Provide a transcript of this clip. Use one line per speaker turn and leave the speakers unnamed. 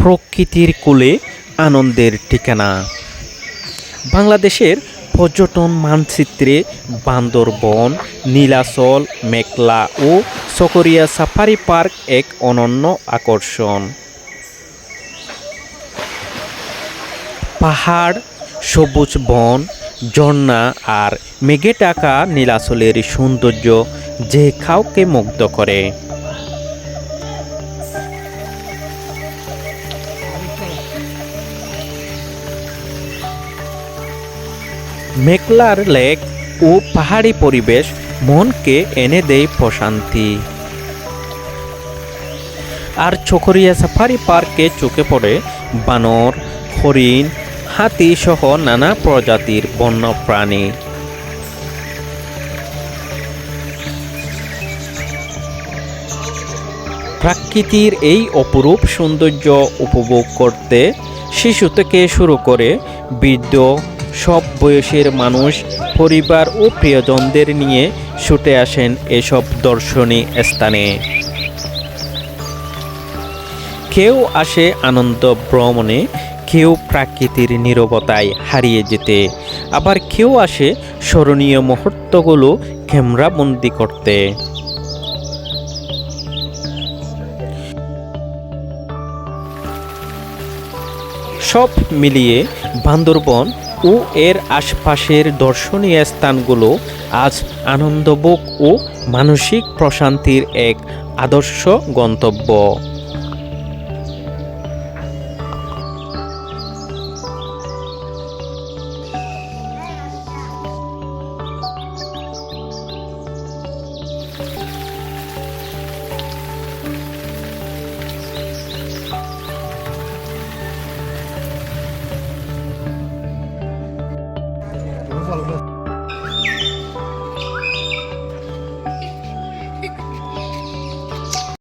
প্রকৃতির কোলে আনন্দের ঠিকানা। বাংলাদেশের পর্যটন মানচিত্রে বান্দরবন, নীলাচল, মেঘলা ও চকরিয়া সাফারি পার্ক এক অনন্য আকর্ষণ। পাহাড়, সবুজ বন, ঝর্ণা আর মেঘে ঢাকা নীলাচলের সৌন্দর্য যে কাউকে মুগ্ধ করে। মেঘলার লেক ও পাহাড়ি পরিবেশ মনকে এনে দেয় প্রশান্তি। আর চকরিয়া সাফারি পার্কে চোখে পড়ে বানর, হরিণ, হাতি সহ নানা প্রজাতির বন্য প্রাণী। প্রকৃতির এই অপরূপ সৌন্দর্য উপভোগ করতে শিশু থেকে শুরু করে বৃদ্ধ সব বয়সের মানুষ পরিবার ও প্রিয়জনদের নিয়ে ছুটে আসেন এসব দর্শনীয় স্থানে। কেউ আসে আনন্দ ভ্রমণে, কেউ প্রকৃতির নীরবতায় হারিয়ে যেতে, আবার কেউ আসে স্মরণীয় মুহূর্তগুলো ক্যামেরাবন্দি করতে। সব মিলিয়ে বান্দরবন ও এর আশপাশের দর্শনীয় স্থানগুলো আজ আনন্দভোগ ও মানসিক প্রশান্তির এক আদর্শ গন্তব্য।
ভালো